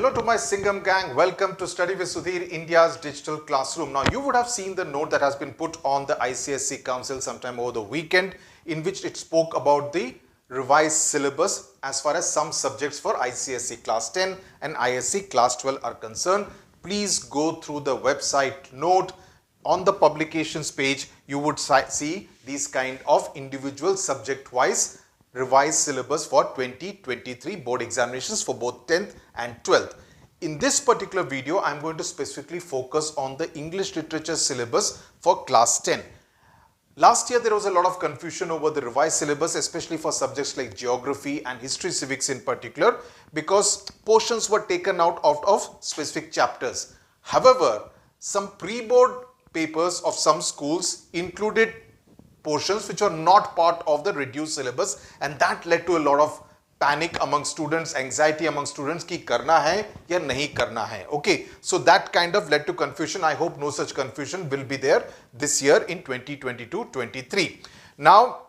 Hello to my Singham gang. Welcome to Study with Sudhir, India's digital classroom. Now, you would have seen the note that has been put on the ICSE Council sometime over the weekend, in which it spoke about the revised syllabus as far as some subjects for ICSE Class 10 and ISC Class 12 are concerned. Please go through the website note. On the publications page, you would see these kind of individual subject-wise revised syllabus for 2023 board examinations for both 10th and 12th. In this particular video, I am going to specifically focus on the English literature syllabus for class 10. Last year, there was a lot of confusion over the revised syllabus, especially for subjects like geography and history civics in particular, because portions were taken out of specific chapters. However, some pre-board papers of some schools included portions which are not part of the reduced syllabus, and that led to a lot of panic among students, anxiety among students ki karna hai ya nahi karna hai. Okay, so that kind of led to confusion. I hope no such confusion will be there this year in 2022-23. Now,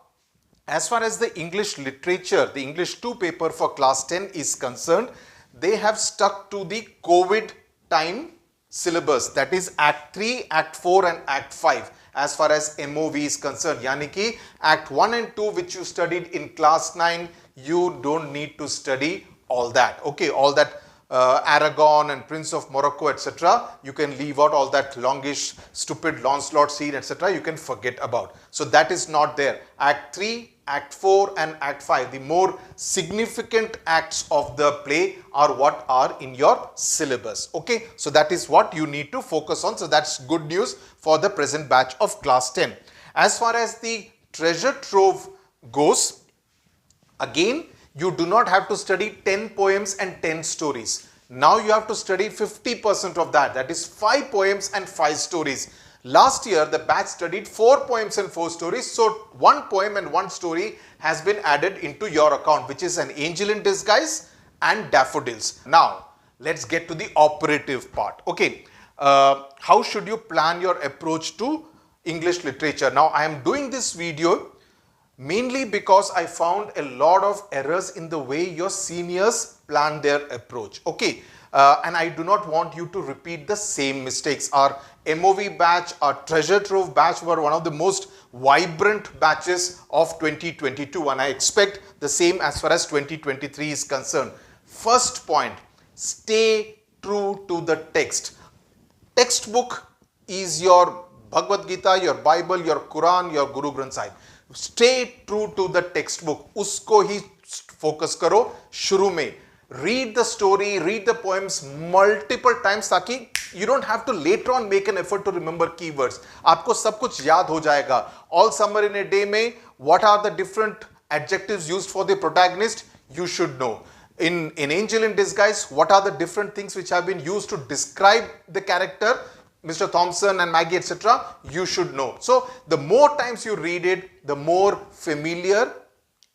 as far as the English literature, the English 2 paper for class 10 is concerned, they have stuck to the COVID time syllabus, that is Act 3, Act 4 and Act 5 as far as MOV is concerned. Yani ki Act 1 and 2 which you studied in class 9, you don't need to study all that. Okay, all that Aragon and Prince of Morocco, etc. You can leave out all that longish, stupid Lancelot scene, etc. You can forget about. So that is not there. Act 3, Act 4 and Act 5, the more significant acts of the play are what are in your syllabus. Okay, so that is what you need to focus on. So that's good news for the present batch of class 10. As far as the treasure trove goes, again, you do not have to study 10 poems and 10 stories. Now you have to study 50% of that. That is 5 poems and 5 stories. Last year, the batch studied 4 poems and 4 stories. So 1 poem and 1 story has been added into your account, which is An Angel in Disguise and Daffodils. Now, let's get to the operative part. Okay, how should you plan your approach to English literature? Now, I am doing this video mainly because I found a lot of errors in the way your seniors plan their approach. Okay, and I do not want you to repeat the same mistakes. Our MOV batch, our treasure trove batch were one of the most vibrant batches of 2022, and I expect the same as far as 2023 is concerned. First point, stay true to the text. Textbook is your Bhagavad Gita, your Bible, your Quran, your Guru Granth Sahib. Stay true to the textbook. Usko hi focus karo shuru mein. Read the story, read the poems multiple times ताकि you don't have to later on make an effort to remember keywords. आपको सब कुछ याद हो जाएगा. All summer in a day में what are the different adjectives used for the protagonist? You should know. In Angel in Disguise, what are the different things which have been used to describe the character? Mr. Thompson and Maggie, etc. You should know. So the more times you read it, the more familiar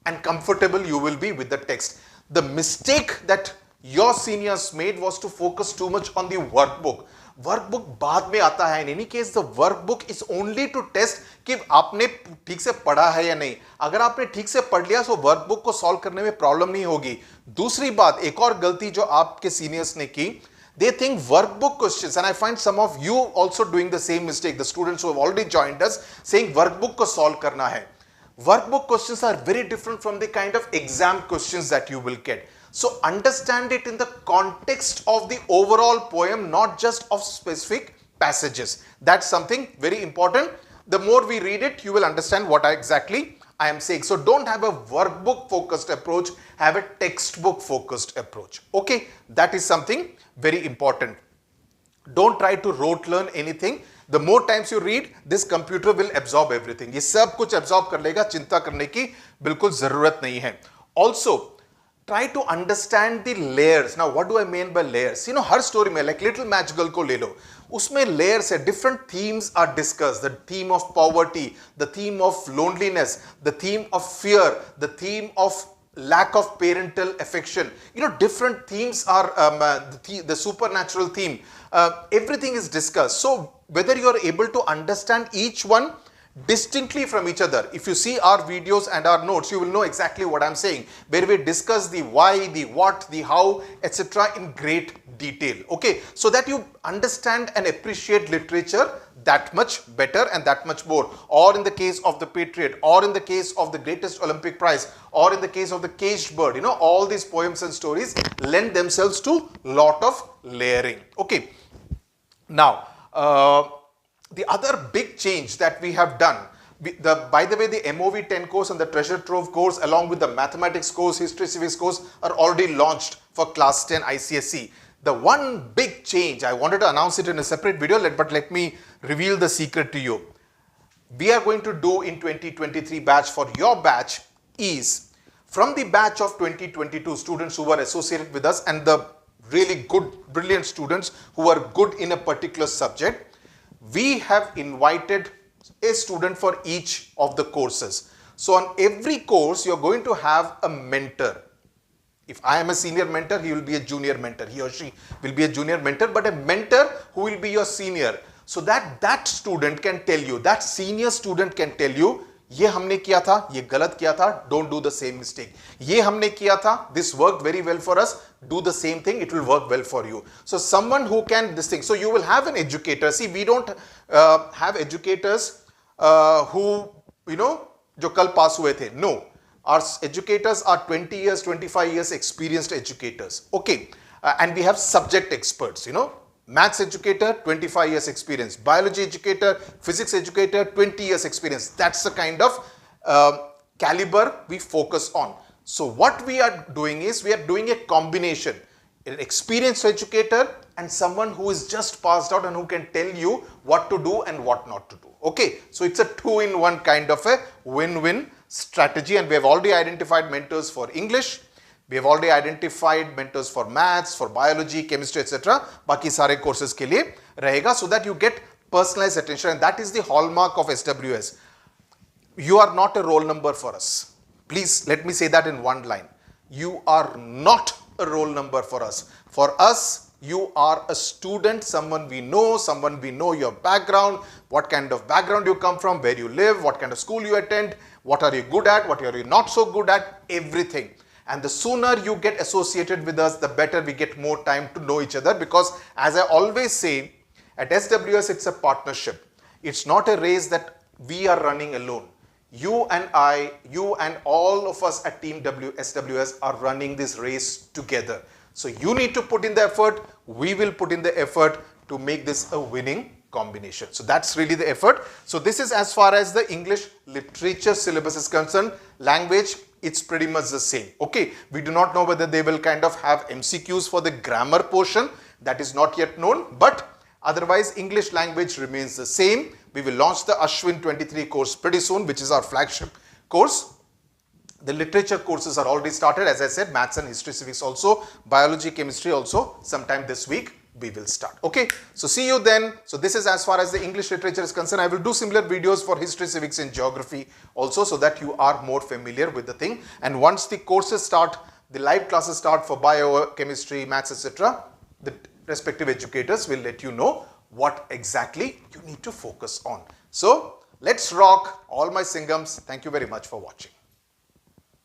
and comfortable you will be with the text. The mistake that your seniors made was to focus too much on the workbook. Workbook बाद में आता है. In any case, the workbook is only to test कि आपने ठीक से पढ़ा है या नहीं. अगर आपने ठीक से पढ़ लिया तो workbook को solve करने में problem नहीं होगी. दूसरी बात, एक और गलती जो आपके seniors ने की, they think workbook questions, and I find some of you also doing the same mistake. The students who have already joined us saying workbook को solve करना है. Workbook questions are very different from the kind of exam questions that you will get. So understand it in the context of the overall poem, not just of specific passages. That's something very important. The more we read it, you will understand what exactly I am saying. So don't have a workbook focused approach, have a textbook focused approach. Okay, that is something very important. Don't try to rote learn anything. The more times you read, this computer will absorb everything. ये सब कुछ absorb कर लेगा, चिंता करने की बिल्कुल जरूरत नहीं है. Also, try to understand the layers. Now, what do I mean by layers? You know, her story में, like Little Match Girl को ले लो, उसमें layers है, different themes are discussed. The theme of poverty, the theme of loneliness, the theme of fear, the theme of lack of parental affection. You know, different themes are the supernatural theme. Everything is discussed. So whether you are able to understand each one distinctly from each other. If you see our videos and our notes, you will know exactly what I'm saying, where we discuss the why, the what, the how, etc. in great detail. Okay, so that you understand and appreciate literature that much better and that much more. Or in the case of the Patriot, or in the case of the Greatest Olympic Prize, or in the case of the Caged Bird, you know, all these poems and stories lend themselves to lot of layering. Okay, now the other big change that we have done, by the way, the MOV 10 course and the Treasure Trove course along with the Mathematics course, History Civics course are already launched for class 10 ICSE. The one big change, I wanted to announce it in a separate video, but let me reveal the secret to you. We are going to do in 2023 batch for your batch is from the batch of 2022 students who were associated with us and the really good, brilliant students who are good in a particular subject. We have invited a student for each of the courses. So on every course, you're going to have a mentor. If I am a senior mentor, he will be a junior mentor. He or she will be a junior mentor, but a mentor who will be your senior. So that that student can tell you, that senior student can tell you, ये हमने किया था, ये गलत किया था, don't do the same mistake. ये हमने किया था, this worked very well for us, do the same thing, it will work well for you. So someone who can this thing. So you will have an educator. See, we don't have educators who, you know, जो कल पास हुए थे. No. Our educators are 20 years, 25 years experienced educators. Okay. And we have subject experts, you know. Maths educator, 25 years experience. Biology educator, physics educator, 20 years experience. That's the kind of caliber we focus on. So what we are doing is, we are doing a combination. An experienced educator and someone who is just passed out and who can tell you what to do and what not to do. Okay. So it's a two-in-one kind of a win-win strategy, and we have already identified mentors for English. We have already identified mentors for maths, for biology, chemistry, etc. बाकी सारे courses के लिए रहेगा, so that you get personalized attention, and that is the hallmark of SWS. You are not a roll number for us. Please let me say that in one line. You are not a roll number for us. For us, you are a student, someone we know your background, what kind of background you come from, where you live, what kind of school you attend, what are you good at, what are you not so good at, everything. And the sooner you get associated with us, the better we get more time to know each other, because as I always say, at SWS it's a partnership. It's not a race that we are running alone. You and I, you and all of us at Team SWS are running this race together. So you need to put in the effort, we will put in the effort to make this a winning combination. So that's really the effort. So this is as far as the English literature syllabus is concerned. Language, it's pretty much the same. Okay, we do not know whether they will kind of have MCQs for the grammar portion. That is not yet known, but otherwise English language remains the same. We will launch the Ashwin 23 course pretty soon, which is our flagship course. The literature courses are already started, as I said, maths and history civics also, biology, chemistry also, sometime this week we will start. Okay, so see you then. So this is as far as the English literature is concerned. I will do similar videos for history, civics and geography also, so that you are more familiar with the thing. And once the courses start, the live classes start for bio, chemistry, maths, etc., the respective educators will let you know what exactly you need to focus on. So let's rock, all my Singhams. Thank you very much for watching.